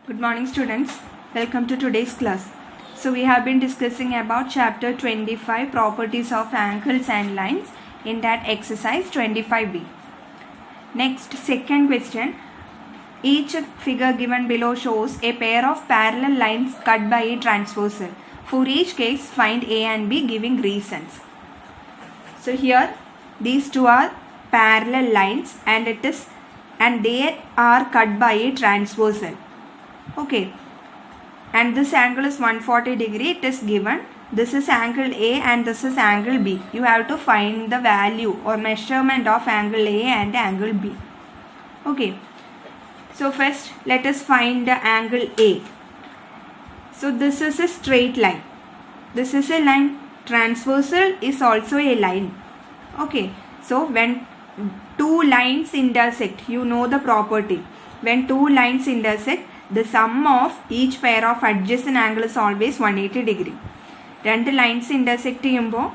Good morning students. Welcome to today's class. So we have been discussing about chapter 25 properties of angles and lines in that exercise 25b. Next, second question. Each figure given below shows a pair of parallel lines cut by a transversal. For each case find A and B giving reasons. So here these two are parallel lines and they are cut by a transversal. Okay, and this angle is 140 degree. It is given. This is angle A and this is angle B. You have to find the value or measurement of angle A and angle B. Okay, so first let us find the angle A. So this is a straight line. This is a line. Transversal is also a line. Okay, so when two lines intersect, you know the property. When two lines intersect, the sum of each pair of adjacent angle is always 180 degree. രണ്ട് lines intersect ചെയ്യുമ്പോൾ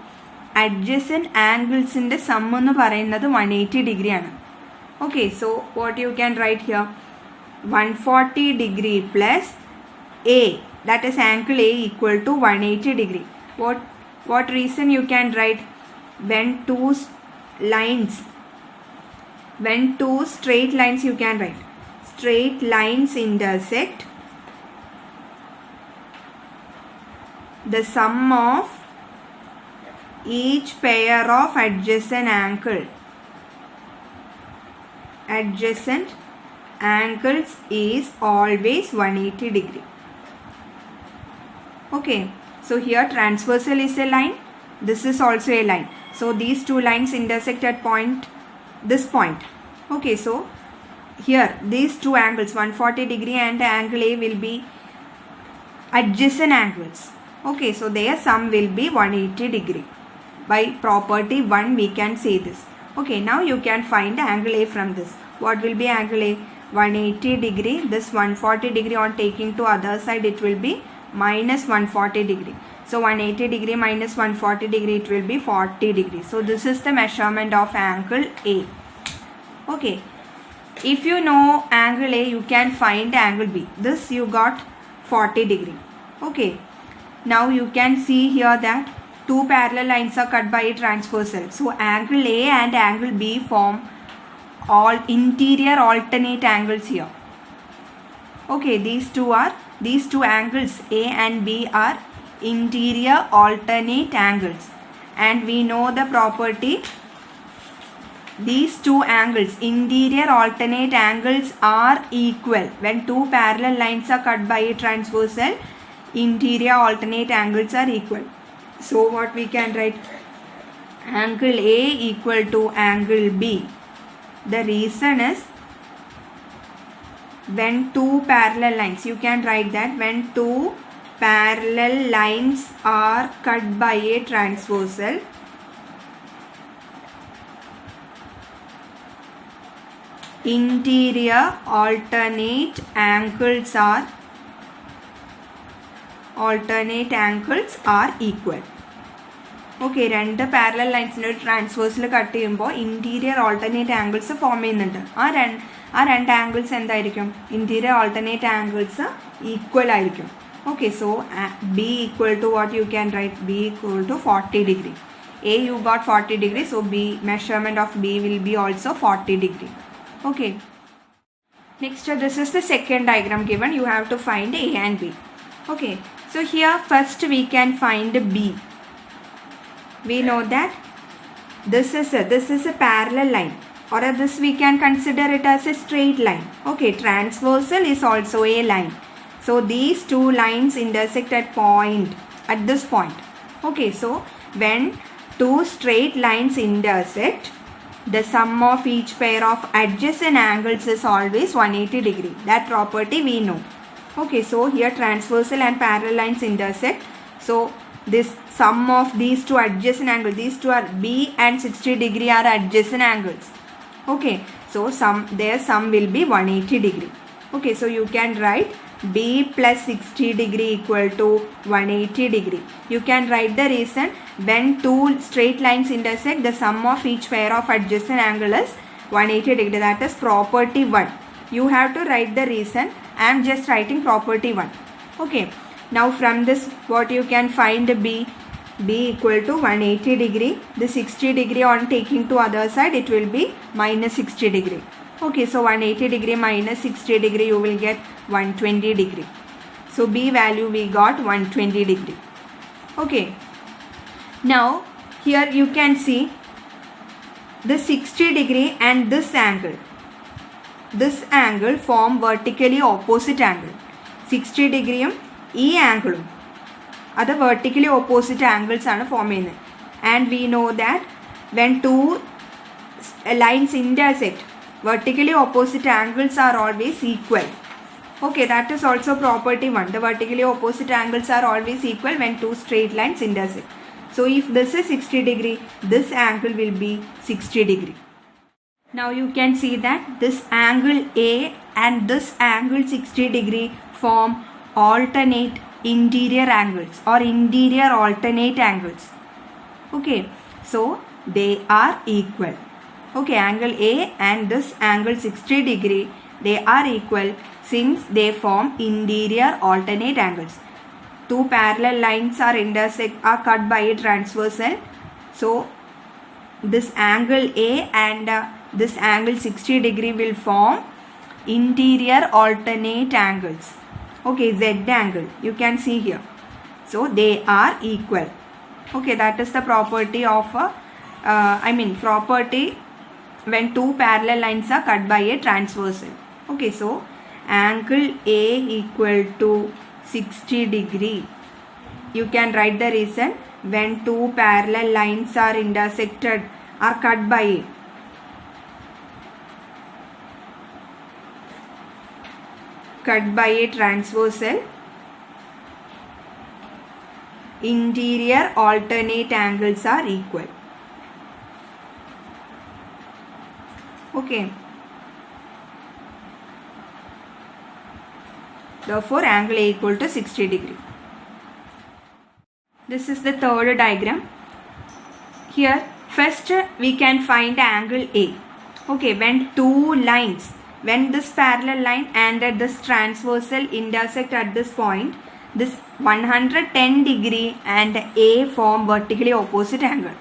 adjacent ആംഗിൾസിൻ്റെ sum എന്ന് പറയുന്നത് 180 degree ആണ്. Okay, so what you can write here 140 degree plus A, that is angle A equal to 180 degree. What reason you can write? When two straight lines you can write. Straight lines intersect, the sum of each pair of adjacent angles is always 180 degree. Okay, so here transversal is a line, this is also a line. So these two lines intersect at this point. Okay, so here these two angles 140 degree and angle A will be adjacent angles. Okay, so their sum will be 180 degree. By property 1 we can say this. Okay, now you can find angle A from this. What will be angle A? 180 degree. This 140 degree on taking to other side, it will be minus 140 degree. So 180 degree minus 140 degree, it will be 40 degree. So this is the measurement of angle A. Okay, if you know angle A, you can find angle B. This you got 40 degree. Okay, now you can see here that two parallel lines are cut by a transversal. So angle A and angle B form all interior alternate angles here. Okay, these two angles A and B are interior alternate angles, and we know the property. These two angles, interior alternate angles, are equal. When two parallel lines are cut by a transversal, interior alternate angles are equal. So what we can write? Angle A equal to angle B. The reason is when two parallel lines, you can write that when two parallel lines are cut by a transversal, interior alternate angles are equal. Okay, രണ്ട് parallel ലൈൻസിൻ്റെ ഒരു ട്രാൻസ്വേഴ്സിൽ cut ചെയ്യുമ്പോൾ interior alternate angles form ചെയ്യുന്നുണ്ട്. ആ രണ്ട് angles എന്തായിരിക്കും? Interior alternate angles equal ആയിരിക്കും. Okay, so B equal to what you can write? B equal to 40 degree. A you got 40 degree, so B measurement of B will be also 40 degree. Okay, next this is the second diagram given. You have to find A and B. Okay, so here first we can find B. We know that this is a parallel line, or this we can consider it as a straight line. Okay, transversal is also a line. So these two lines intersect at this point. Okay, so when two straight lines intersect, the sum of each pair of adjacent angles is always 180 degree. That property we know. Okay, so here transversal and parallel lines intersect. So this sum of these two adjacent angles, these two are B and 60 degree are adjacent angles. Okay, so their sum will be 180 degree. Okay, so you can write B plus 60 degree equal to 180 degree. You can write the reason. When two straight lines intersect, the sum of each pair of adjacent angle is 180 degree. That is property 1. You have to write the reason. I am just writing property 1. Okay. Now from this what you can find B equal to 180 degree. The 60 degree on taking to other side, it will be minus 60 degree. Okay, so 180 degree minus 60 degree, you will get 120 degree. So B value we got 120 degree. Okay. Now here you can see the 60 degree and this angle form vertically opposite angle. 60 degree E angle are the vertically opposite angles are formed, and we know that when two lines intersect, vertically opposite angles are always equal. Okay, that is also property 1. The vertically opposite angles are always equal when two straight lines intersect. So if this is 60 degree, this angle will be 60 degree. Now you can see that this angle A and this angle 60 degree form alternate interior angles or interior alternate angles. Okay, so they are equal. Okay, angle A and this angle 60 degree, they are equal since they form interior alternate angles. Two parallel lines are cut by a transversal. So this angle A and this angle 60 degree will form interior alternate angles. Okay, Z angle you can see here. So they are equal. Okay, that is the property of property when two parallel lines are cut by a transversal. Okay, so angle A equal to 60 degree. You can write the reason when two parallel lines are intersected or cut by a transversal, interior alternate angles are equal. Okay. Therefore, angle A equal to 60 degree. This is the third diagram. Here, first we can find angle A. Okay, when this parallel line and this transversal intersect at this point, this 110 degree and A form vertically opposite angle.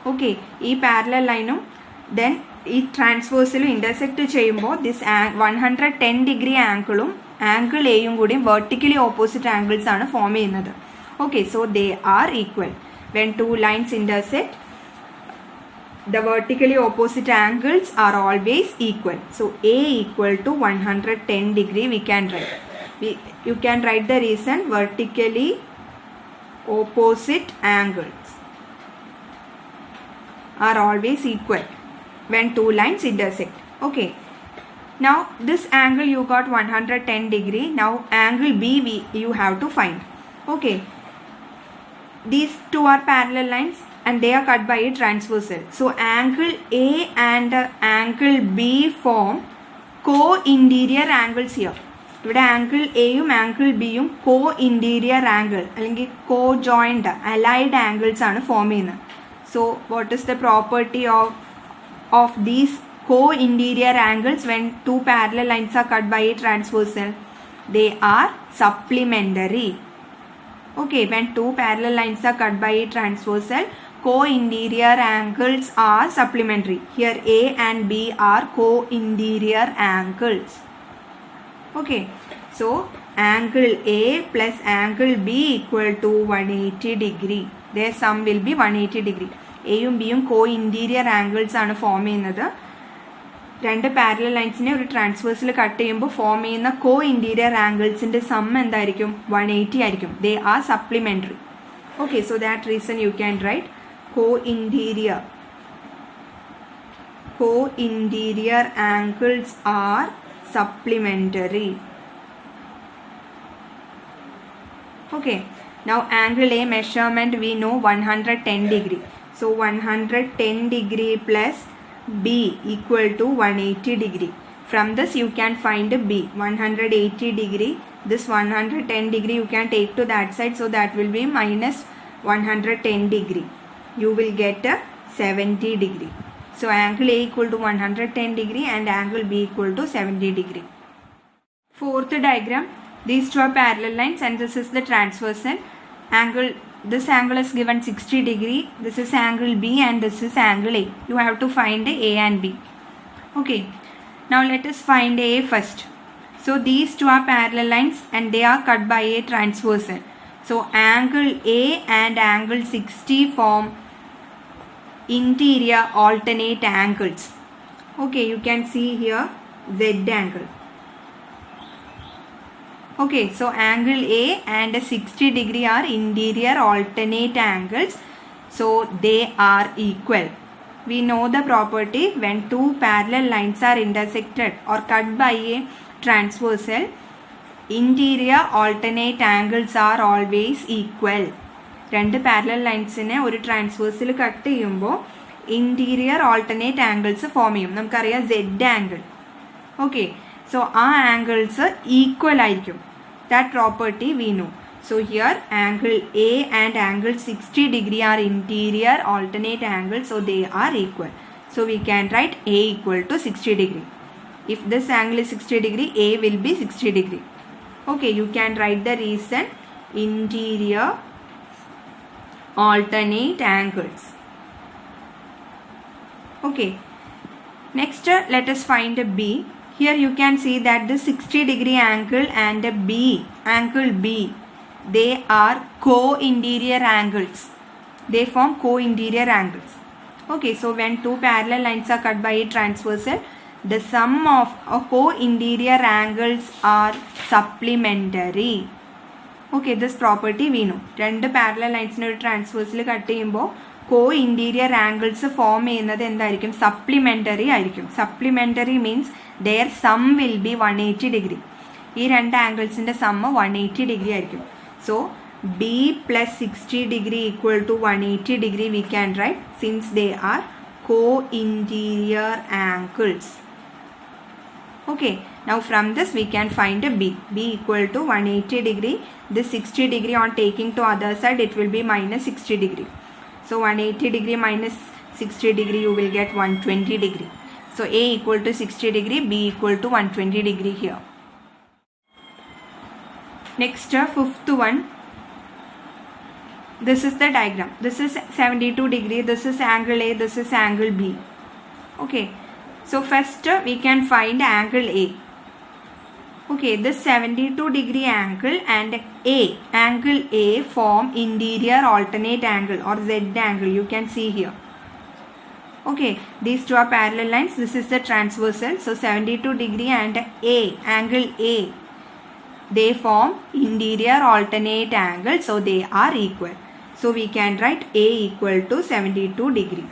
Okay, this parallel line then this transversal intersect cheyumbo this 110 degree angle A vertically opposite angles are form cheyyunnathu. Okay, so they are equal. When two lines intersect, the vertically opposite angles are always equal. So A equal to 110 degree we can write. You can write the reason vertically opposite angles are always equal when two lines intersect. Okay. Now this angle you got 110 degree. Now angle B you have to find. Okay. These two are parallel lines and they are cut by a transversal. So angle A and angle B form co-interior angles here. Here angle A and angle B co-interior angle or co-joined allied angles are formed. So what is the property of these co-interior angles when two parallel lines are cut by a transversal? They are supplementary. Okay, when two parallel lines are cut by a transversal, co-interior angles are supplementary. Here A and B are co-interior angles. Okay, so angle A plus angle B equal to 180 degree. Their sum will be 180 degree. A and B co-interior angles are formed. Two parallel lines in transversal cut form co-interior angles in the sum 180. They are supplementary. Okay, so that reason you can write co-interior angles are supplementary. Okay, now angle A measurement we know 110 degree. So 110 degree plus B equal to 180 degree. From this you can find B 180 degree. This 110 degree you can take to that side, so that will be minus 110 degree. You will get a 70 degree. So angle A equal to 110 degree and angle B equal to 70 degree. Fourth diagram, these two are parallel lines and this is the transversal angle. This angle is given 60 degree. This is angle B and this is angle A. You have to find A and B. Okay, now let us find A first. So these two are parallel lines and they are cut by a transversal. So angle A and angle 60 form interior alternate angles. Okay, you can see here Z angle. Okay, so angle A and 60 degree are interior alternate angles. So they are equal. We know the property when two parallel lines are intersected or cut by a transversal, interior alternate angles are always equal. രണ്ട് parallel ലൈൻസിനെ ഒരു ട്രാൻസ്വേഴ്സിൽ cut ചെയ്യുമ്പോൾ interior alternate angles form ചെയ്യും. നമുക്കറിയാം Z angle. Okay, so ആ angles equal ആയിരിക്കും. That property we no. So here angle A and angle 60 degree are interior alternate angles, so they are equal. So we can write A equal to 60 degree. If this angle is 60 degree, A will be 60 degree. Okay, you can write the reason: interior alternate angles. Okay, next let us find a B. Here you can see that the 60 degree angle and a B, angle B, they are co-interior angles. They form co-interior angles. Okay, so when two parallel lines are cut by a transversal, the sum of co-interior angles are supplementary. Okay, this property we know. രണ്ട് parallel lines ഒരു transversal cut ചെയ്യുമ്പോൾ co-interior angles form ചെയ്യുന്നത് എന്തായിരിക്കും? Supplementary ആയിരിക്കും. Supplementary means their sum will be 180 degree. ഈ രണ്ട് ആംഗിൾസിൻ്റെ sum 180 degree ആയിരിക്കും. So B plus 60 degree equal to 180 degree we can write, since they are co-interior angles. Okay, now from this we can find a B. B equal to 180 degree. This 60 degree on taking to other side, it will be minus 60 degree. So 180 degree minus 60 degree, you will get 120 degree. So A equal to 60 degree, B equal to 120 degree here. Next, fifth one. This is the diagram. This is 72 degree. This is angle A. This is angle B. Okay. So first we can find angle A. Okay. This 72 degree angle and angle A form interior alternate angle or Z angle. You can see here. Okay. These two are parallel lines. This is the transversal. So 72 degree and angle A, they form interior alternate angle, so they are equal. So we can write A equal to 72 degree.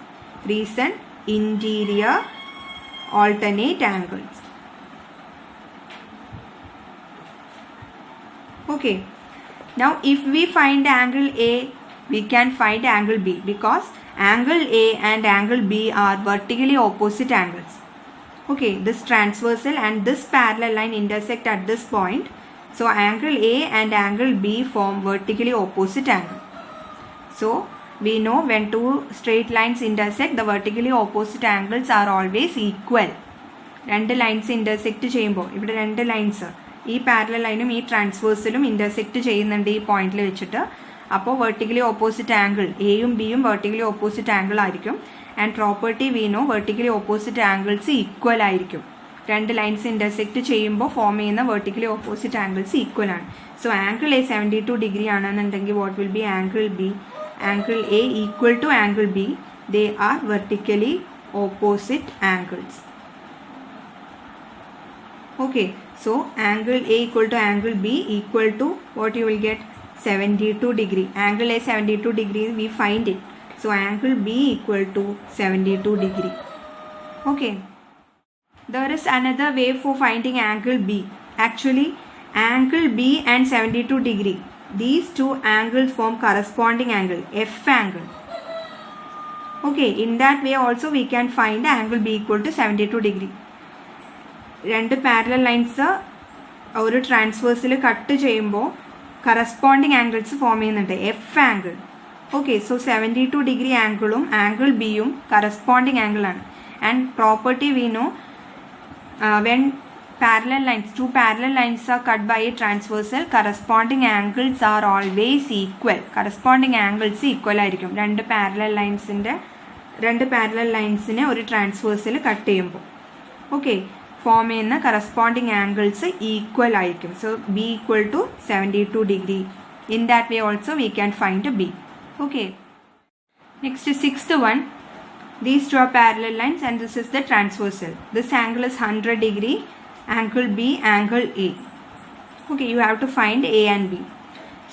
Reason: interior alternate angles. Okay, now if we find angle A, we can find angle B, because angle A and angle B are vertically opposite angles. Okay, this transversal and this parallel line intersect at this point. So angle A and angle B form vertically opposite angle. So we know when two straight lines intersect, the vertically opposite angles are always equal. രണ്ട് lines intersect ചെയ്യുമ്പോൾ ഇവിടെ രണ്ട് lines ഈ parallel ലൈനും ഈ ട്രാൻസ്വേഴ്സലും intersect ചെയ്യുന്നുണ്ട് ഈ പോയിന്റിൽ വെച്ചിട്ട്. അപ്പോൾ വെർട്ടിക്കലി ഓപ്പോസിറ്റ് ആംഗിൾ എയും ബിയും വെർട്ടിക്കലി ഓപ്പോസിറ്റ് ആംഗിൾ ആയിരിക്കും. And property we know, vertically opposite angles equal ആയിരിക്കും. രണ്ട് ലൈൻസ് ഇൻ്റർസെക്റ്റ് ചെയ്യുമ്പോൾ ഫോം ചെയ്യുന്ന വെർട്ടിക്കലി ഓപ്പോസിറ്റ് ആംഗിൾസ് ഈക്വൽ ആണ്. സോ ആംഗിൾ എ 72 ഡിഗ്രി ആണെന്നുണ്ടെങ്കിൽ what will be angle B? Angle A equal to angle B. They are vertically opposite angles. Okay, so angle A equal to angle B equal to what you will get? 72 degree. Angle A 72 degree, we find it. So angle B equal to 72 degree. Okay. There is another way for finding angle B. Actually, angle B and 72 degree, these two angles form corresponding angle, F angle. Okay, in that way also we can find angle B equal to 72 degree. രണ്ട് parallel lines ഒരു ട്രാൻസ്വേഴ്സിൽ cut ചെയ്യുമ്പോൾ corresponding angles form ചെയ്യുന്നുണ്ട്, F angle. Okay, so 72 degree ആംഗിളും angle ബിയും corresponding ആംഗിളാണ്. And property we know, when parallel lines, two parallel lines are cut by a transversal, corresponding angles are always equal. Corresponding angles equal ആയിരിക്കും. രണ്ട് parallel linesനെ ഒരു transversal cut ചെയ്യുമ്പോൾ okay form ചെയ്യുന്ന corresponding angles equal ആയിരിക്കും. So B equal to 72 degree. In that way also we can find B. Okay, next sixth one. These two are parallel lines and this is the transversal. This angle is 100 degree, angle B, angle A. Okay, you have to find A and B.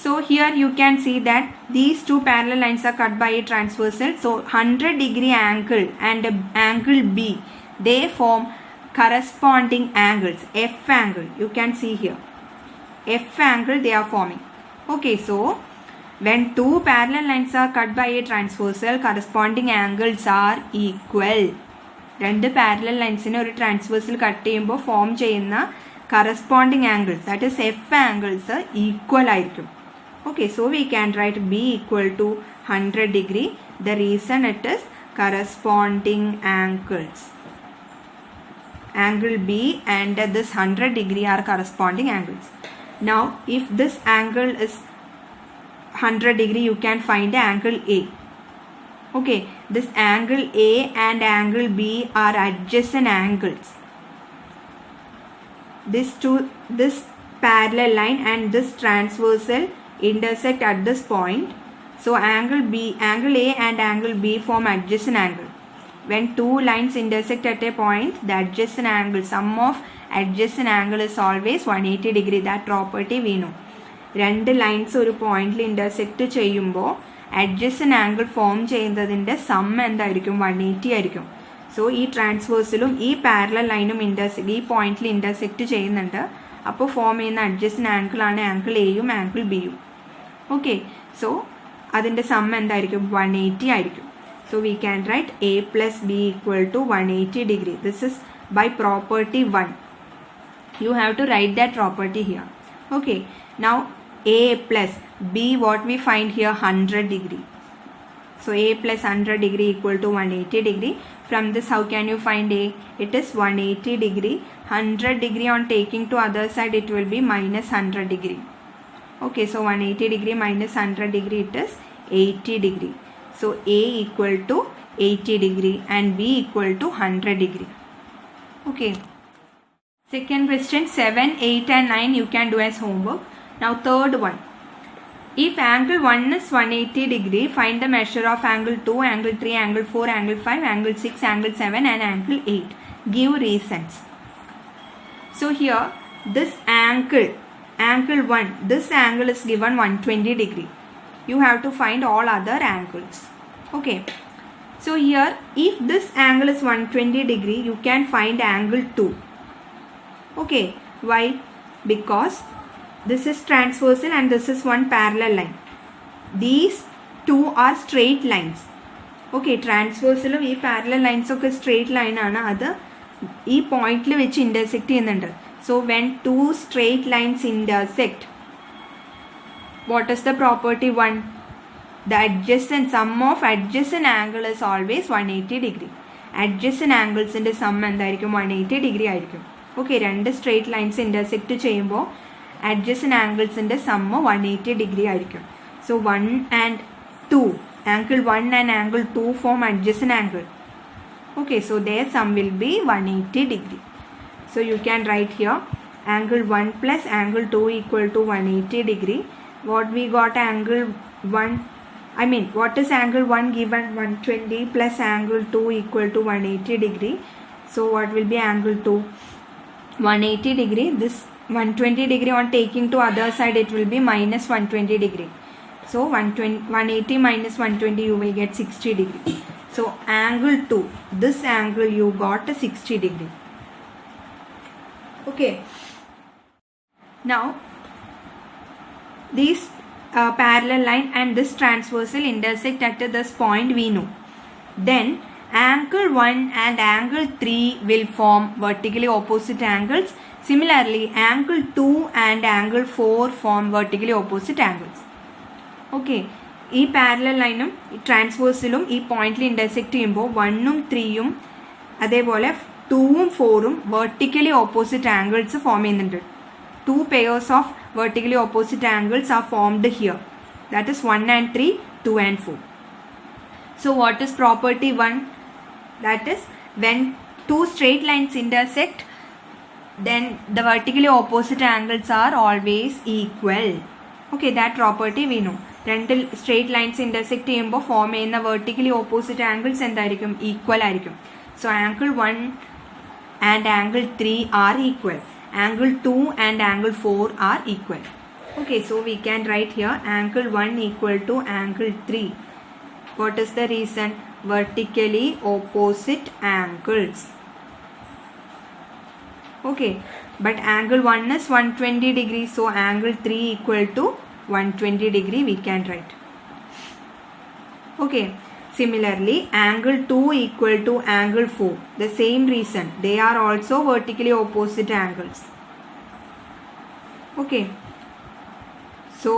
So here you can see that these two parallel lines are cut by a transversal. So 100 degree angle and angle B, they form corresponding angles. F angle, you can see here. F angle they are forming. Okay, so when two parallel lines are cut by a transversal, corresponding angles are equal. രണ്ട് parallel ലൈൻസിനെ ഒരു ട്രാൻസ്വേഴ്സിൽ cut ചെയ്യുമ്പോൾ form ചെയ്യുന്ന corresponding angles, that is F angles equal ആയിരിക്കും. Okay, so we can write B equal to 100 degree. The reason it is corresponding angles. Angle B and this 100 degree are corresponding angles. Now, if this angle is 100 degree, you can find the angle A. Okay, this angle A and angle B are adjacent angles. This parallel line and this transversal intersect at this point. So angle A and angle B form adjacent angle. When two lines intersect at a point, the adjacent angle, sum of adjacent angle is always 180 degree. That property we know. രണ്ട് lines ഒരു പോയിന്റിൽ intersect ചെയ്യുമ്പോൾ adjacent angle form ചെയ്യുന്നതിൻ്റെ some എന്തായിരിക്കും? 180 ആയിരിക്കും. So ഈ ട്രാൻസ്വേഴ്സിലും ഈ parallel ലൈനും ഈ പോയിന്റിൽ ഇന്റർസെക്റ്റ് ചെയ്യുന്നുണ്ട്. അപ്പോൾ ഫോം ചെയ്യുന്ന അഡ്ജസ്റ്റന്റ് ആംഗിളാണ് ആംഗിൾ എയും ആംഗിൾ ബിയും. ഓക്കെ, സോ അതിൻ്റെ സം എന്തായിരിക്കും? 180 ആയിരിക്കും. So we can write A plus B equal to 180 degree. This is by property 1. You have to write that property here. Okay, now A plus B, what we find here? 100 degree. So A plus 100 degree equal to 180 degree. From this, how can you find A? It is 180 degree. 100 degree on taking to other side, it will be minus 100 degree. Okay, so 180 degree minus 100 degree, it is 80 degree. So A equal to 80 degree and B equal to 100 degree. Okay. Second question, 7, 8 and 9 you can do as homework. Now third one. If angle 1 is 180 degree, find the measure of angle 2, angle 3, angle 4, angle 5, angle 6, angle 7 and angle 8. Give reasons. So here this angle 1, this angle is given 120 degree. You have to find all other angles. Okay, so here if this angle is 120 degree, you can find angle 2. Okay, why? Because this is transversal and this is one parallel line. These two are straight lines. Okay, transversal ഈ parallel lines ഒക്കെ straight line ആണ്. അത് ഈ പോയിന്റിൽ വെച്ച് intersect ചെയ്യുന്നുണ്ട്. So when two straight lines intersect, what is the property 1? The adjacent sum of adjacent angle is always 180 degree. Adjacent angles in the sum എന്തായിരിക്കും? 180 degree ആയിരിക്കും. Okay, രണ്ട് straight lines intersect ചെയ്യുമ്പോൾ adjacent angles in the sum 180 degree ആയിരിക്കും. So 1 and 2, angle 1 and angle 2 form adjacent angle. Okay, so their sum will be 180 degree. So you can write here angle 1 plus angle 2 equal to 180 degree. What we got? Angle 1, what is angle 1 given? 120 plus angle 2 equal to 180 degree. So what will be angle 2? 180 degree. This 120 degree on taking to other side, it will be minus 120 degree. So 180 minus 120, you will get 60 degree. So angle 2, this angle you got a 60 degree. Okay. Now these parallel line and this transversal intersect at this point, we know. Then angle 1 and angle 3 will form vertically opposite angles. Similarly, angle 2 and angle 4 form vertically opposite angles. Okay, ഈ parallel ലൈനും ട്രാൻസ്വേഴ്സിലും ഈ പോയിന്റിൽ intersect ചെയ്യുമ്പോൾ 1ഉം 3ഉം അതേപോലെ 2ഉം 4ഉം vertically opposite angles form ചെയ്യുന്നുണ്ട്. 2 pairs of vertically opposite angles are formed here. That is 1 and 3, 2 and 4. So what is property 1? That is when two straight lines intersect, then the vertically opposite angles are always equal. Okay, that property we know. രണ്ട് straight lines intersect ചെയ്യുമ്പോൾ form ചെയ്യുന്ന vertically opposite angles എന്തായിരിക്കും? Equal ആയിരിക്കും. So angle 1 and angle 3 are equal. Angle 2 and angle 4 are equal. Okay, so we can write here angle 1 equal to angle 3. What is the reason? Vertically opposite angles. Okay, but angle 1 is 120 degrees, so angle 3 equal to 120 degree we can write. Okay, similarly angle 2 equal to angle 4. The same reason, they are also vertically opposite angles. Okay, so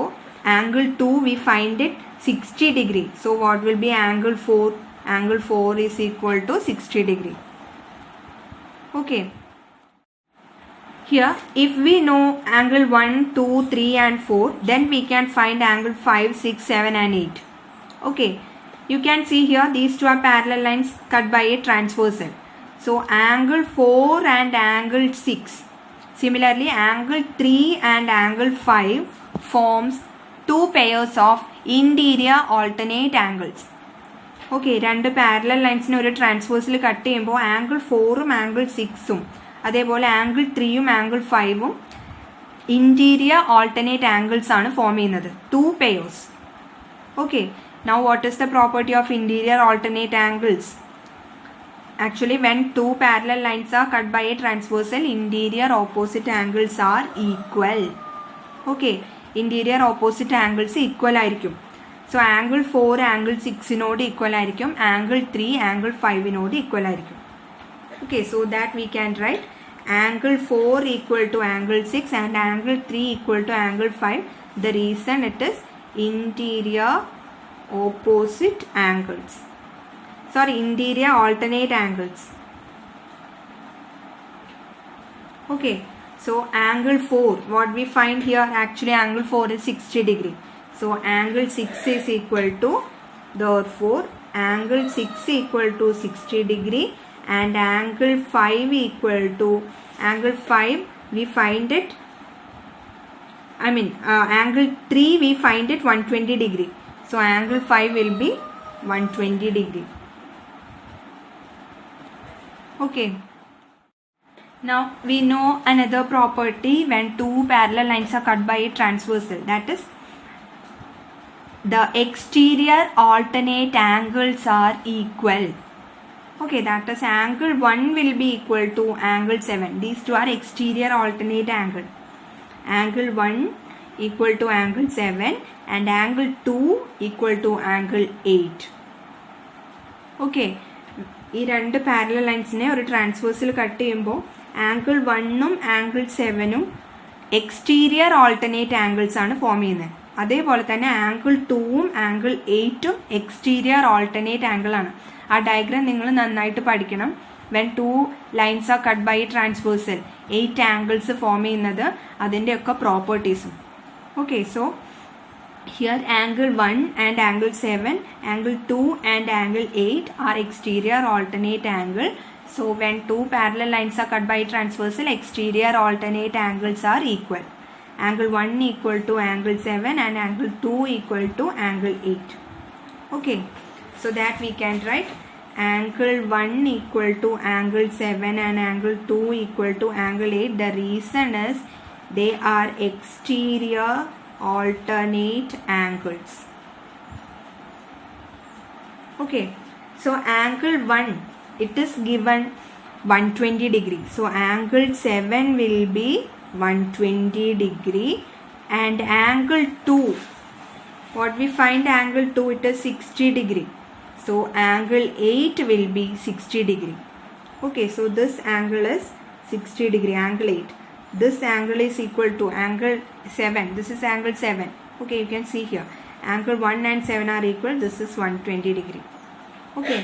angle 2 we find it 60 degree. So what will be angle 4? Angle 4 is equal to 60 degree. Okay. Here, if we know angle 1, 2, 3 and 4, then we can find angle 5, 6, 7 and 8. Okay, you can see here these two are parallel lines cut by a transversal. So, angle 4 and angle 6. Similarly, angle 3 and angle 5 forms two pairs of interior alternate angles. Okay, രണ്ട് parallel lines ഒരു transversal cut ചെയ്യുമ്പോൾ angle 4ഉം angle 6ഉം അതേപോലെ angle 3യും angle 5ഉം interior alternate angles ആണ് form ചെയ്യുന്നത്. 2 pairs. Okay, now what is the property of interior alternate angles? Actually, when two parallel lines are cut by a transversal, interior opposite angles are equal. Okay, interior opposite angles equal ആയിരിക്കും. So angle 4 angle 6നോട് equal ആയിരിക്കും, angle 3 angle 5നോട് equal ആയിരിക്കും. Okay, so that we can write angle 4 equal to angle 6 and angle 3 equal to angle 5. The reason it is interior opposite angles. Sorry, interior alternate angles. Okay, so angle 4, what we find here, actually angle 4 is 60 degree. So angle 6 is equal to, therefore angle 6 equal to 60 degree. And angle 5 equal to, angle 5 we find it, angle 3 we find it 120 degree. So angle 5 will be 120 degree. Okay. Now we know another property when two parallel lines are cut by a transversal. That is, the exterior alternate angles are equal. Okay, that is angle 1 will be equal to angle 7. These two are exterior alternate angle. Angle 1 equal to angle 7 and angle 2 equal to angle 8. Okay, ഈ രണ്ട് parallel ലൈൻസിനെ ഒരു ട്രാൻസ്വേഴ്സിൽ cut ചെയ്യുമ്പോൾ angle 1ഉം angle 7ഉം exterior alternate angles ആണ് form ചെയ്യുന്നത്. അതേപോലെ തന്നെ ആംഗിൾ 2ഉം ആംഗിൾ 8ഉം എക്സ്റ്റീരിയർ ഓൾട്ടർനേറ്റ് ആംഗിൾ ആണ്. ആ ഡയഗ്രാം നിങ്ങൾ നന്നായിട്ട് പഠിക്കണം. When 2 lines are cut by transversal 8 angles form ചെയ്യുന്നത് അതിൻ്റെയൊക്കെ പ്രോപ്പർട്ടീസും. Okay, so here angle 1 and angle 7, angle 2 and angle 8 are exterior alternate angle. So when two parallel lines are cut by transversal, exterior alternate angles are equal. Angle 1 equal to angle 7 and angle 2 equal to angle 8. Okay, so that we can write angle 1 equal to angle 7 and angle 2 equal to angle 8. The reason is they are exterior alternate angles. Okay, so angle 1, it is given 120 degree. So angle 7 will be 120 degree and angle 2, what we find angle 2, it is 60 degree. So angle 8 will be 60 degree. Okay, so this angle is 60 degree, angle 8. This angle is equal to angle 7. This is angle 7. Okay, you can see here angle 1 and 7 are equal. This is 120 degree. Okay,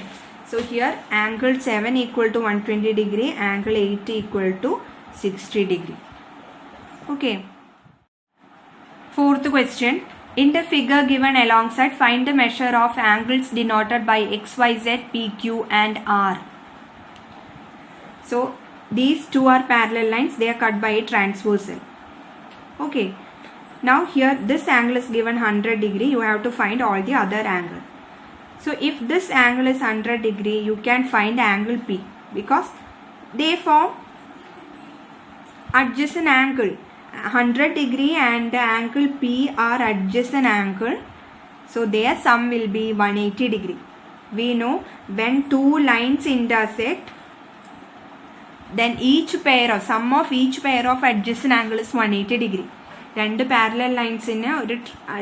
So here angle 7 equal to 120 degree, angle 8 equal to 60 degree. Okay. Fourth question. In the figure given alongside, find the measure of angles denoted by XYZ, PQ and R. So these two are parallel lines, they are cut by a transversal. Okay. Now here this angle is given 100 degree, you have to find all the other angle. So if this angle is 100 degree, you can find angle P because they form adjacent angle. 100 degree and the angle P are adjacent angle, so their sum will be 180 degree. We know when two lines intersect, then sum of each pair of adjacent angle is 180 degree. രണ്ട് parallel ലൈൻസിന്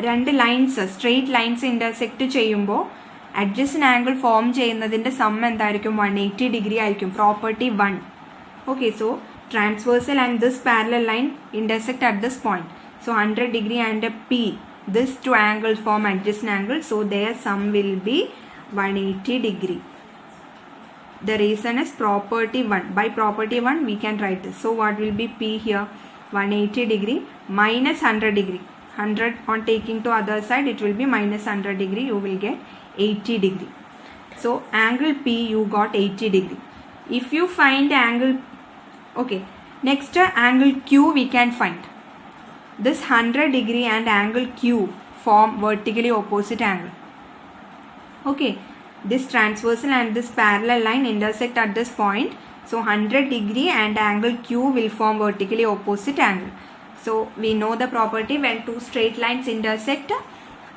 രണ്ട് lines straight lines intersect ചെയ്യുമ്പോൾ adjacent angle form ചെയ്യുന്നതിന്റെ some എന്തായിരിക്കും 180 degree ആയിരിക്കും. Property 1. Okay, so transversal and this parallel line intersect at this point. So 100 degree and P, this two angles form adjacent angle, so their sum will be 180 degree. The reason is property 1. By property 1 we can write this. So what will be P here? 180 degree minus 100 degree. 100 on taking to other side, it will be minus 100 degree, you will get 80 degree. So angle P you got 80 degree. If you find angle, okay, next angle Q we can find. This 100 degree and angle Q form vertically opposite angle. Okay, this transversal and this parallel line intersect at this point, so 100 degree and angle Q will form vertically opposite angle. So we know the property, when two straight lines intersect,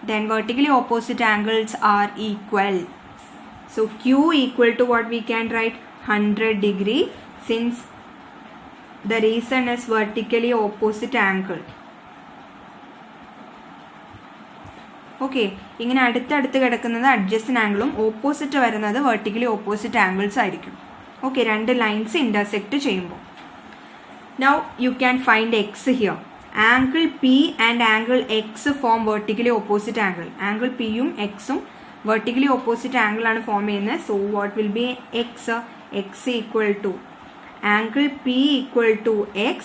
then vertically opposite angles are equal. So Q equal to what we can write? 100 degree, since the reason is vertically opposite angle. Okay, ഇങ്ങനെ അടുത്തടുത്ത് കിടക്കുന്നത് adjacent ആംഗിളും opposite വരുന്നത് vertically opposite angles ആയിരിക്കും. Okay, രണ്ട് lines intersect ചെയ്യുമ്പോൾ. Now you can find X here. Angle P and angle X form vertically opposite angle. Angle പിയും എക്സും വെർട്ടിക്കലി ഓപ്പോസിറ്റ് ആംഗിൾ ആണ് ഫോം ചെയ്യുന്നത്. So what will be X? X equal to angle P equal to X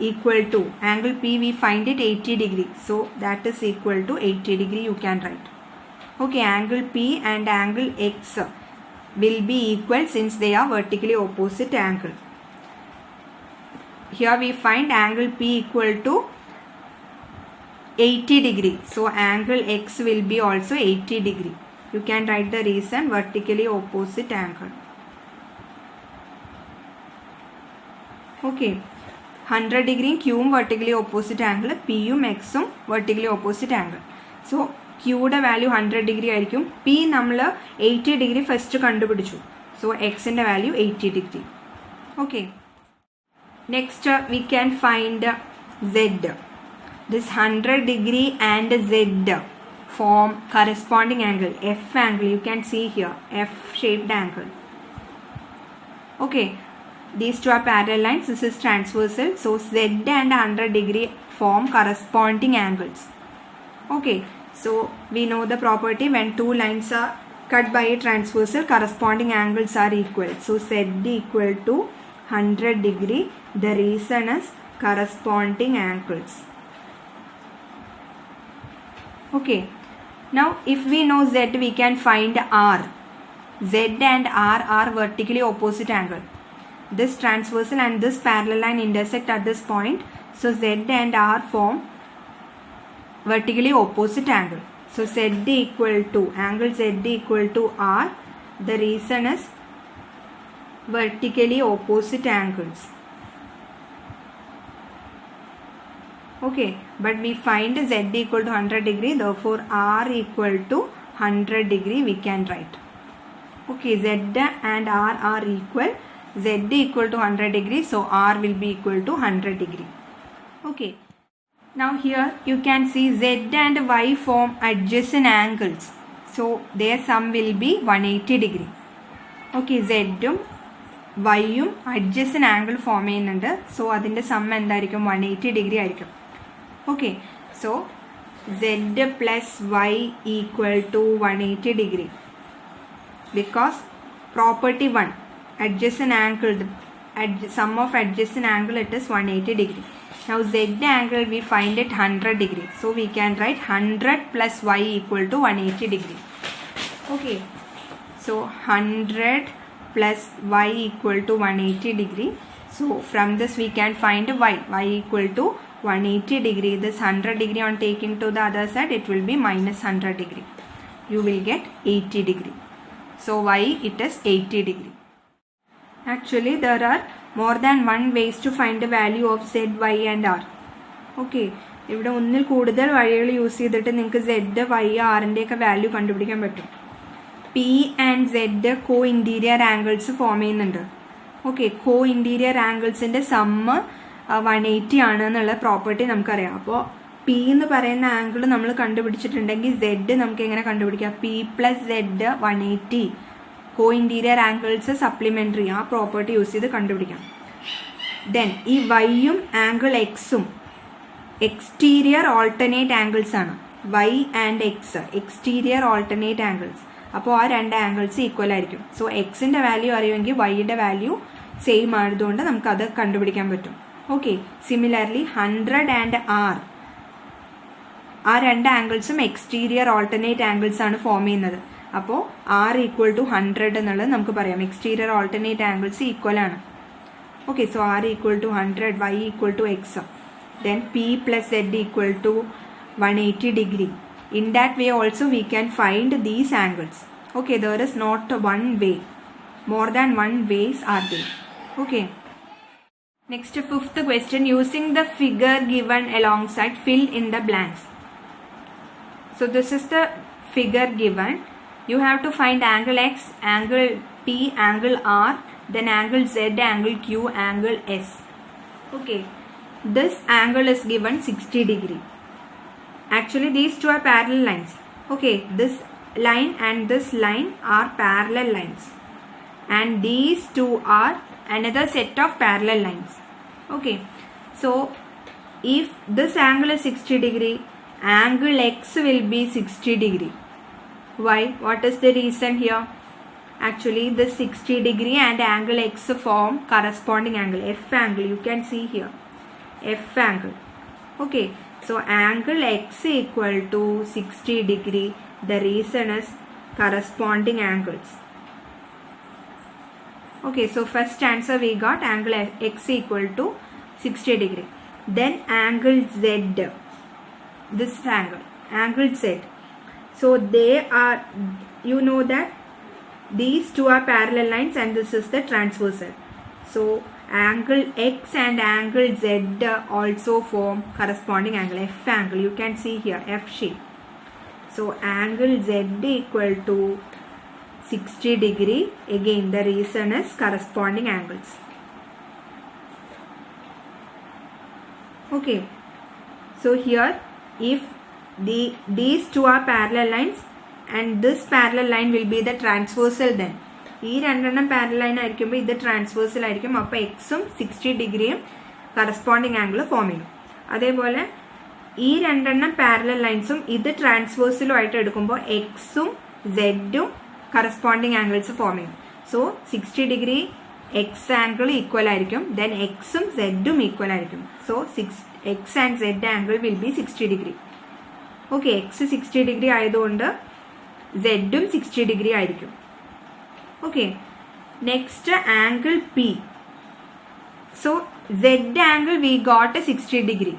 equal to angle P, we find it 80 degree, so that is equal to 80 degree you can write. Okay, angle P and angle X will be equal since they are vertically opposite angle. Here we find angle P equal to 80 degree, so angle X will be also 80 degree. You can write the reason, vertically opposite angle. Okay, 100 degree Q vertically opposite angle, P X vertically opposite angle. So Q യുടെ value 100 degree ആയിരിക്കും. P നമ്മൾ 80 degree first കണ്ടുപിടിച്ചു, so എക്സിൻ്റെ value 80 degree. Okay, next we can find Z. This 100 degree and Z form corresponding angle, F angle. You can see here F shaped angle. Okay, these two are parallel lines, this is transversal, so Z and 100 degree form corresponding angles. Okay, so we know the property, when two lines are cut by a transversal, corresponding angles are equal. So Z equal to 100 degree, the reason is corresponding angles. Okay, now if we know Z, we can find R. Z and R are vertically opposite angle. This transversal and this parallel line intersect at this point, so Z and R form vertically opposite angle. So Z equal to, angle Z equal to R, the reason is vertically opposite angles. Okay, but we find Z equal to 100 degree, therefore R equal to 100 degree we can write. Okay, Z and R are equal. Z equal to 100 degree, so R will be equal to 100 degree. Okay, now here you can see Z and Y form adjacent angles, so their sum will be 180 degree. Okay, Z ഉം Y ഉം adjacent angle form ചെയ്യുന്നുണ്ട്, so അതിൻ്റെ sum എന്തായിരിക്കും? 180 degree ആയിരിക്കും. Okay, so Z plus Y equal to 180 degree, because property 1, adjacent angle, sum of adjacent angle, it is 180 degree. Now Z angle we find it 100 degree. So we can write 100 plus Y equal to 180 degree. Okay. So 100 plus Y equal to 180 degree. So from this we can find Y equal to 180 degree. This 100 degree on taking to the other side, it will be minus 100 degree. You will get 80 degree. So Y, it is 80 degree. Actually there are more than one ways to find the value of Z, Y and R. Okay. ഇവിടെ ഒന്നിൽ കൂടുതൽ വഴികൾ use ചെയ്തിട്ട് നിങ്ങൾക്ക് Z, Y, Rൻ്റെ ഒക്കെ value കണ്ടുപിടിക്കാൻ പറ്റും. P and Z co interior angles form ചെയ്യുന്നുണ്ട്. ഓക്കെ, കോ ഇൻറ്റീരിയർ ആംഗിൾസിൻ്റെ സമ്മ് 180 ആണ് എന്നുള്ള പ്രോപ്പർട്ടി നമുക്കറിയാം. അപ്പോൾ P എന്ന് പറയുന്ന ആംഗിൾ നമ്മൾ കണ്ടുപിടിച്ചിട്ടുണ്ടെങ്കിൽ Z നമുക്ക് എങ്ങനെ കണ്ടുപിടിക്കാം? P plus Z 180 co interior angles supplementary, ആ പ്രോപ്പർട്ടി യൂസ് ചെയ്ത് കണ്ടുപിടിക്കാം. ദെൻ ഈ വൈയും ആംഗിൾ എക്സും എക്സ്റ്റീരിയർ ഓൾട്ടർനേറ്റ് ആംഗിൾസ് ആണ്. Y and X exterior alternate angles. അപ്പോൾ ആ രണ്ട് ആംഗിൾസ് ഈക്വൽ ആയിരിക്കും. സോ എക്സിൻ്റെ വാല്യൂ അറിയുമെങ്കിൽ വൈയുടെ വാല്യൂ സെയിം ആയതുകൊണ്ട് നമുക്കത് കണ്ടുപിടിക്കാൻ പറ്റും. ഓക്കെ, സിമിലർലി 100 ആൻഡ് R, ആ രണ്ട് ആംഗിൾസും എക്സ്റ്റീരിയർ ഓൾട്ടർനേറ്റ് ആംഗിൾസ് ആണ് ഫോം ചെയ്യുന്നത്. അപ്പോൾ R ഈക്വൽ ടു 100 എന്നുള്ളത് നമുക്ക് പറയാം. എക്സ്റ്റീരിയർ ഓൾട്ടർനേറ്റ് ആംഗിൾസ് ഈക്വൽ ആണ്. Okay, so R equal to 100, Y equal to X. Then P plus Z equal to 180 degree. In that way also we can find these angles. Okay, there is not one way. More than one ways are there. Okay. Next, fifth question. Using the figure given alongside, fill in the blanks. So this is the figure given. You have to find angle X, angle P, angle R, then angle Z, angle Q, angle S. Okay. This angle is given 60 degree. Actually these two are parallel lines. Okay, this line and this line are parallel lines, and these two are another set of parallel lines. Okay, so if this angle is 60 degree, angle X will be 60 degree. Why? What is the reason here? Actually this 60 degree and angle X form corresponding angle, F angle. You can see here F angle. Okay, so angle X equal to 60 degree. The reason is corresponding angles. Okay, so first answer we got angle X equal to 60 degree. Then angle Z, this angle Z. So they are, you know that these two are parallel lines and this is the transversal. So angle X and angle Z also form corresponding angle, F angle. You can see here F shape. So angle Z equal to 60 degree. Again the reason is corresponding angles. Okay, so here if these two are parallel lines and this parallel line will be the transversal, then ഈ രണ്ടെണ്ണം parallel line ആയിരിക്കുമ്പോൾ ഇത് transversal ആയിരിക്കും. അപ്പോൾ എക്സും 60 ഡിഗ്രിയും corresponding angle form ചെയ്യും. അതേപോലെ ഈ രണ്ടെണ്ണം പാരലൽ ലൈൻസും ഇത് ട്രാൻസ്വേഴ്സലും ആയിട്ട് എടുക്കുമ്പോൾ എക്സും സെഡും കറസ്പോണ്ടിങ് ആംഗിൾസ് ഫോം ചെയ്യും. So 60 degree X angle equal ആയിരിക്കും, ദെൻ എക്സും സെഡും ഈക്വൽ ആയിരിക്കും. So X and Z angle will be 60 degree. Okay, X 60 degree ആയതുകൊണ്ട് സെഡും 60 ഡിഗ്രി ആയിരിക്കും. Okay, next angle P. So Z angle we got a 60 degree.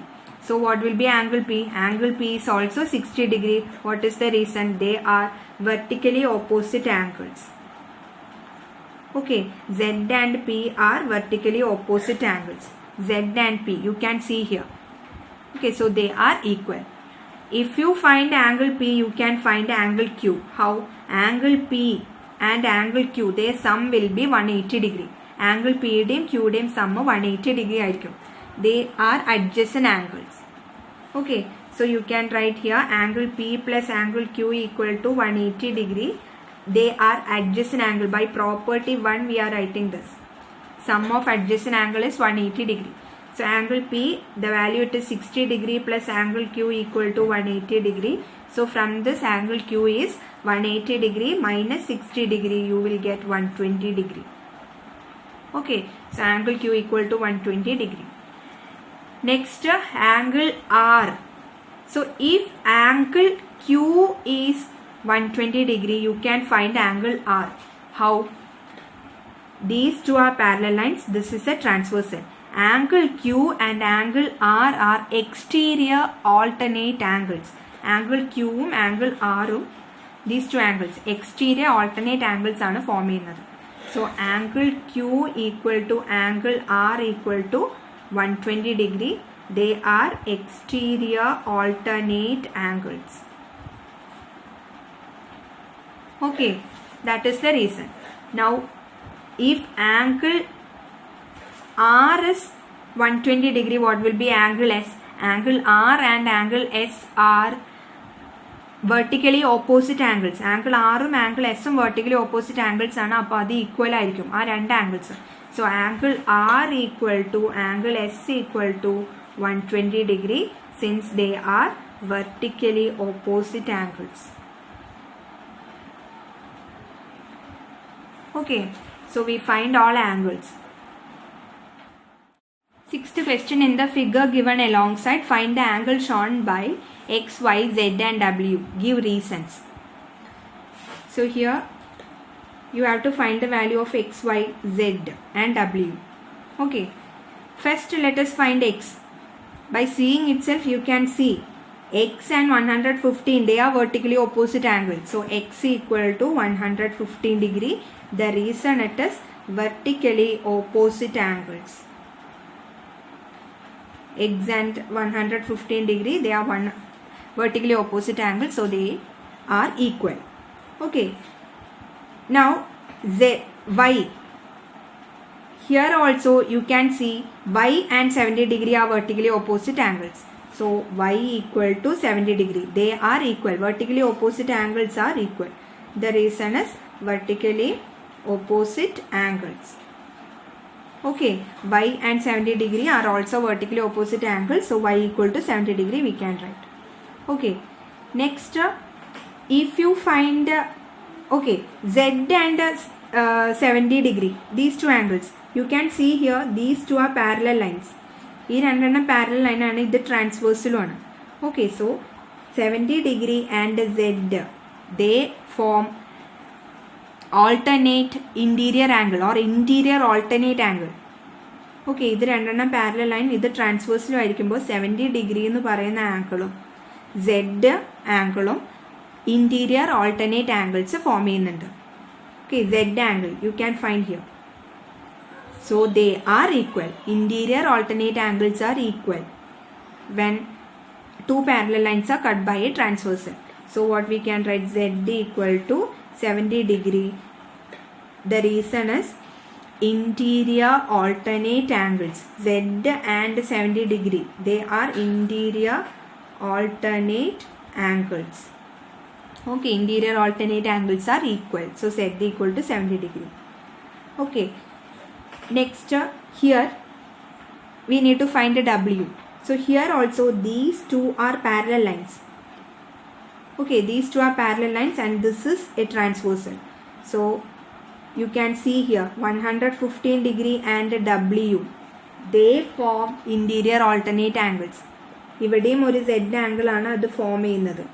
So what will be angle P? Angle P is also 60 degree. What is the reason? They are vertically opposite angles. Okay, Z and P are vertically opposite angles. Z and P, you can see here. Okay, so they are equal. If you find angle P, you can find angle Q. How? Angle P and angle Q, their sum will be 180 degree. Angle P യുടെയും Q യുടെയും sum 180 degree ആയിരിക്കും. They are adjacent angles. Okay, so you can write here angle P plus angle Q equal to 180 degree. They are adjacent angle. By property 1 we are writing this. Sum of adjacent angle is 180 degree. So angle P, the value it is 60 degree plus angle Q equal to 180 degree. So from this angle Q is 180 degree minus 60 degree, you will get 120 degree. Okay, so angle Q equal to 120 degree. Next, angle R. So if angle Q is 120 degree, you can find angle R. How? These two are parallel lines. This is a transversal. Angle Q and angle R are exterior alternate angles. Angle Q, angle R, these two angles, exterior alternate angles are formed. So angle Q equal to angle R equal to 120 degree. They are exterior alternate angles. Okay, that is the reason. Now, if angle R is 120 degree, what will be angle S? Angle R and angle S are vertically opposite angles. Angle R and angle S are vertically opposite angles. Are equal angles. So angle R equal to angle S equal to 120 degree, since they are vertically opposite angles. Okay, so we find all angles. Sixth question, in the figure given alongside, find the angle shown by X, Y, Z and W. Give reasons. So here you have to find the value of X, Y, Z and W. Okay, first let us find X. By seeing itself, you can see X and 115, they are vertically opposite angles. So X equal to 115 degree. The reason it is vertically opposite angles. X and 115 degree, they are vertically opposite angles, so they are equal. Okay. Now Y. Here also you can see Y and 70 degree are vertically opposite angles. So Y equal to 70 degree. They are equal. Vertically opposite angles are equal. The reason is vertically opposite angles. Okay, Y and 70 degree are also vertically opposite angles. So Y equal to 70 degree we can write. Okay, next if you find okay, Z and 70 degree, these two angles, you can see here these two are parallel lines. These two parallel line and the transversal one. Okay, so 70 degree and Z, they form alternate interior angle or interior alternate angle. Okay, this is parallel line, this is transversal 70 degree angle, Z angle, interior alternate angles form. Okay, Z angle you can find here. So they are equal. Interior alternate angles are equal when two parallel lines are cut by a transversal. So what we can write, Z equal to 70 degree. The reason is interior alternate angles. Z and 70 degree, they are interior alternate angles. Okay, interior alternate angles are equal. So Z equal to 70 degree. Okay, next here we need to find a W. So here also these two are parallel lines. Okay, these two are parallel lines and this is a transversal. So you can see here 115 degree and W, they form interior alternate angles. Ivadeyum oru Z angle aanu adu form cheyyunnathu.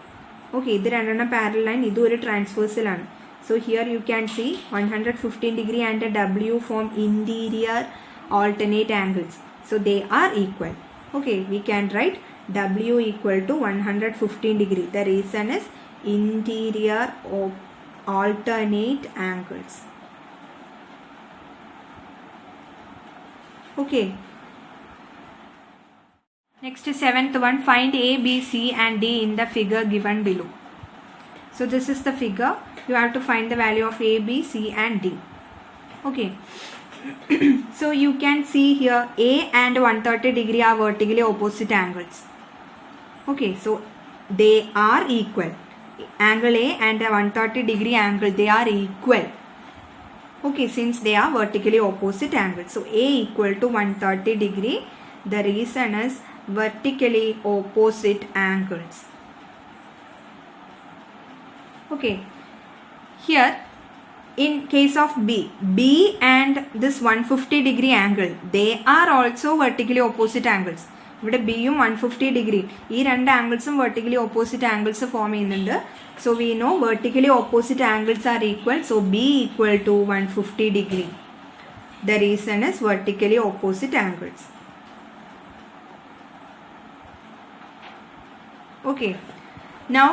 Okay, idu rendanam parallel line, idu oru transversal aanu. So here you can see 115 degree and W form interior alternate angles. So they are equal. Okay, we can write W equal to 115 degree. The reason is interior alternate angles. Okay. Next, seventh one, find A, B, C and D in the figure given below. So this is the figure. You have to find the value of A, B, C and D. Okay. So you can see here A and 130 degree are vertically opposite angles. Okay, so they are equal. Angle A and 130 degree angle, they are equal. Okay, since they are vertically opposite angles. So A equal to 130 degree. The reason is vertically opposite angles. Okay, here in case of B and this 150 degree angle, they are also vertically opposite angles. ഇവിടെ ബിയും 150 degree ഈ രണ്ട് ആംഗിൾസും vertically opposite angles form ചെയ്യുന്നുണ്ട്. So we know vertically opposite angles are equal. So B equal to 150 degree. The reason is vertically opposite angles. Okay, now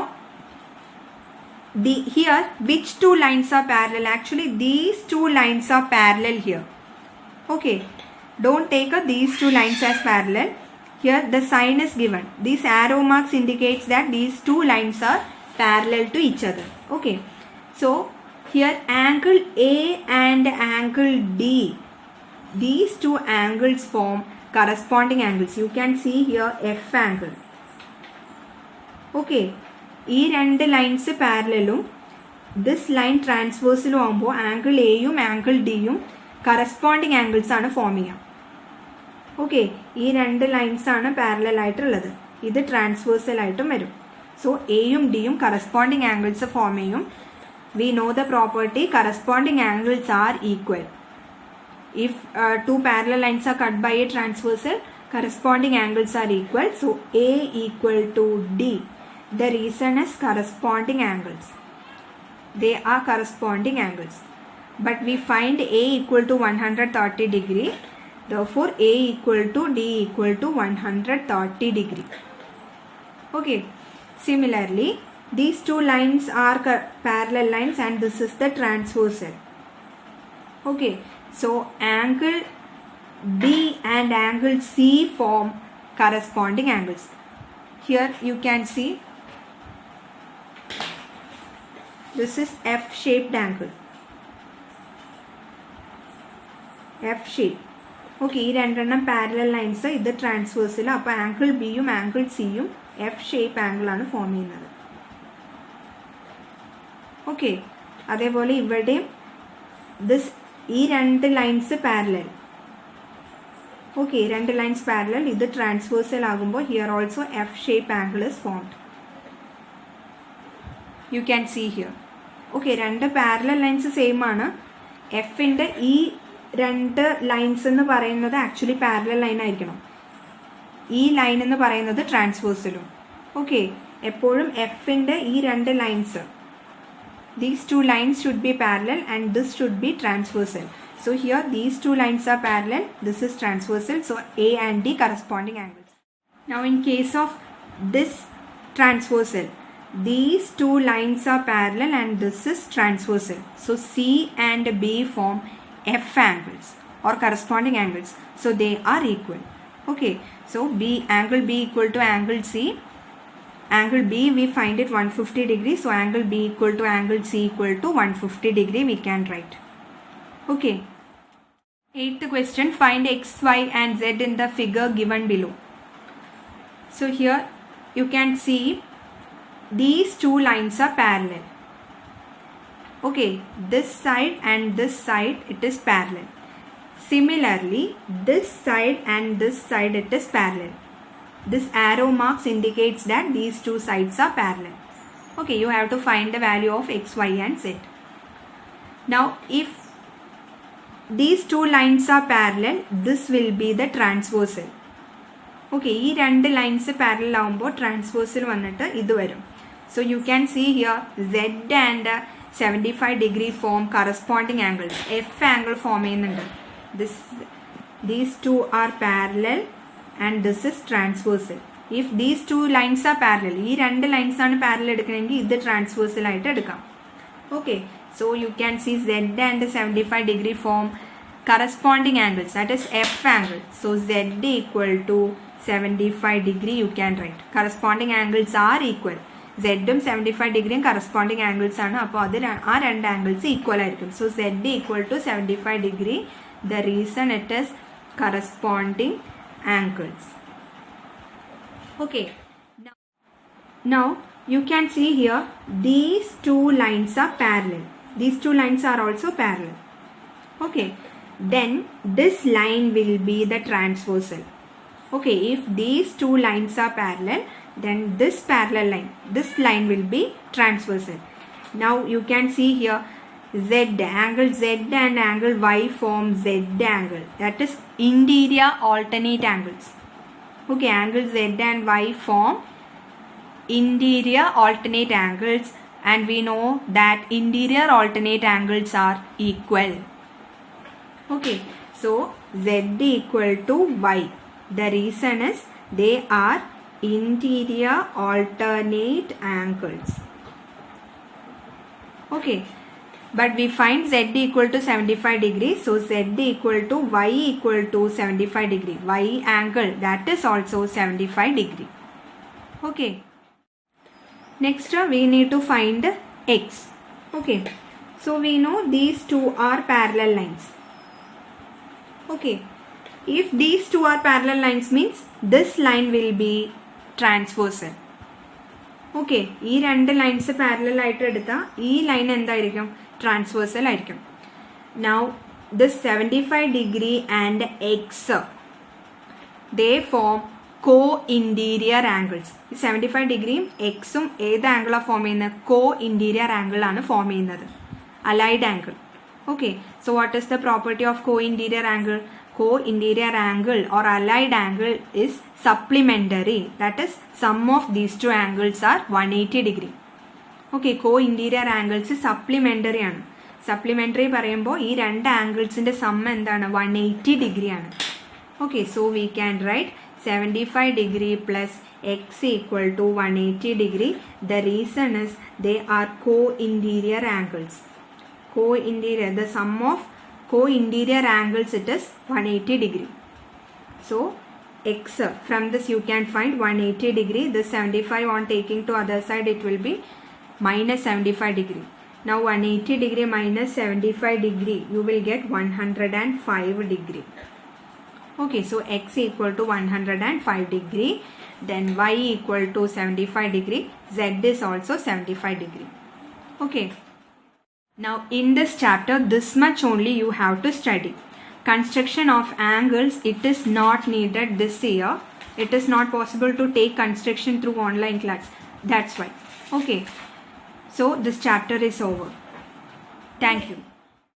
here which two lines are parallel? Actually these two lines are parallel here. Okay, don't take these two lines as parallel. Here the sign is given. These arrow marks indicates that these two lines are parallel to each other. Okay, so here angle A and angle D, these two angles form corresponding angles. You can see here F angle. Okay, ഈ രണ്ട് lines പാരലലും this line ട്രാൻസ്വേഴ്സിലും ആകുമ്പോൾ angle എയും angle ഡിയും corresponding angles ആണ് form ചെയ്യുക. Okay, ഈ രണ്ട് lines ആണ് പാരലൽ ആയിട്ടുള്ളത്. ഇത് ട്രാൻസ്വേഴ്സൽ ആയിട്ടും വരും. സോ എയും ഡിയും കറസ്പോണ്ടിങ് ആംഗിൾസ് ഫോം ചെയ്യും. We know the property corresponding angles are equal. If two parallel lines are cut by a transversal, corresponding angles are equal. So A equal to D. The reason is corresponding angles. They are corresponding angles. But we find A equal to 130 degree. Therefore A equal to D equal to 130 degree. Okay. Similarly, these two lines are parallel lines and this is the transversal. Okay. So angle B and angle C form corresponding angles. Here you can see this is F-shaped angle. F-shape. Okay, ഈ രണ്ടെണ്ണം parallel lines, ഇത് ട്രാൻസ്വേഴ്സിൽ. അപ്പോൾ angle ബിയും angle സിയും F-shape angle ആണ് form ചെയ്യുന്നത്. Okay, അതേപോലെ ഇവിടെയും ഈ രണ്ട് ലൈൻസ് പാരലൽ. ഓക്കെ, രണ്ട് ലൈൻസ് പാരലൽ, ഇത് ട്രാൻസ്വേഴ്സൽ ആകുമ്പോൾ here also F-shape angle is formed. You can see here. Okay, രണ്ട് പാരലൽ ലൈൻസ് സെയിം ആണ്. എഫിൻ്റെ ഈ രണ്ട് ലൈൻസ് എന്ന് പറയുന്നത് ആക്ച്വലി പാരലൽ ലൈൻ ആയിരിക്കണം. ഈ ലൈൻ എന്ന് പറയുന്നത് ട്രാൻസ്വേഴ്സലും. ഓക്കെ, എപ്പോഴും എഫിൻ്റെ ഈ രണ്ട് lines, these two lines should be parallel and this should be transversal. So here these two lines are parallel, this is transversal. So A and D corresponding angles. Now in case of this transversal, these two lines are parallel and this is transversal. So C and B form F angles or corresponding angles. So they are equal. Okay, so angle B equal to angle C. Angle B we find it 150 degree. So angle B equal to angle C equal to 150 degree we can write. Okay. 8th question, find x, y and z in the figure given below. So here you can see these two lines are parallel. Okay, this side and this side it is parallel. Similarly, this side and this side it is parallel. This arrow marks indicates that these two sides are parallel. Okay, you have to find the value of x, y and z. Now if these two lines are parallel, this will be the transversal. Okay, ഈ രണ്ട് lines parallel ആകുമ്പോൾ transversal വന്നിട്ട് ഇത് വരും. So you can see here z and 75 degree form corresponding angles. F angle form ചെയ്യുന്നുണ്ട്. These two are parallel and this is transversal. If these two lines are parallel, ഈ രണ്ട് lines ആണ് parallel എടുക്കണമെങ്കിൽ ഇത് transversal ആയിട്ട് എടുക്കാം. Okay, so you can see z and 75 degree form corresponding angles, that is F angle. So z equal to 75 degree you can write. Corresponding angles are equal. Z ഉം 75 ഡിഗ്രിയും corresponding angles ആണ്. അപ്പോൾ അത് ആ രണ്ട് angles equal ആയിരിക്കും. So Z equal to 75 degree. The reason it is corresponding angles. Okay, now you can see here these two lines are parallel. These two lines are also parallel. Okay, then this line will be the transversal. Okay, if these two lines are parallel, then this parallel line, this line will be transversal. Now you can see here Z, angle Z and angle Y form Z angle. That is interior alternate angles. Okay, angle Z and Y form interior alternate angles, and we know that interior alternate angles are equal. Okay, so Z equal to Y. The reason is they are interior alternate angles. Okay, but we find Z equal to 75 degrees. So Z equal to Y equal to 75 degree. Y angle, that is also 75 degree. Okay. Next we need to find X. Okay. So we know these two are parallel lines. Okay. If these two are parallel lines means this line will be transversal. Okay. ഈ രണ്ട് lines parallel ആയിട്ട് എടുത്താൽ ഈ line എന്തായിരിക്കും? Transversal ആയിരിക്കും. Now this 75 degree and X, they form co-interior angles. 75 ഡിഗ്രിയും എക്സും ഏത് ആംഗിളാണ് ഫോം ചെയ്യുന്നത്? co-interior angle ആണ് ഫോം ചെയ്യുന്നത്. Allied angle. Okay. So what is the property of co-interior angle? Co-interior angle or allied angle is supplementary. That is, sum of these two angles are 180 degree. Okay, co-interior angles supplementary ആണ്. Supplementary പറയുമ്പോൾ ഈ രണ്ട് ആംഗിൾസിന്റെ some എന്താണ്? 180 degree ആണ്. Okay, so we can write 75 degree plus X equal to 180 degree. The reason is they are co-interior angles. Co-interior, the sum of co-interior angles, it is 180 degree. So X, from this you can find 180 degree. This 75 on taking to other side, it will be minus 75 degree. Now 180 degree minus 75 degree, you will get 105 degree. Okay, so X equal to 105 degree. Then Y equal to 75 degree. Z is also 75 degree. Okay. Now in this chapter, this much only you have to study. Construction of angles, it is not needed this year. It is not possible to take construction through online class. That's why. Okay. So this chapter is over. Thank you.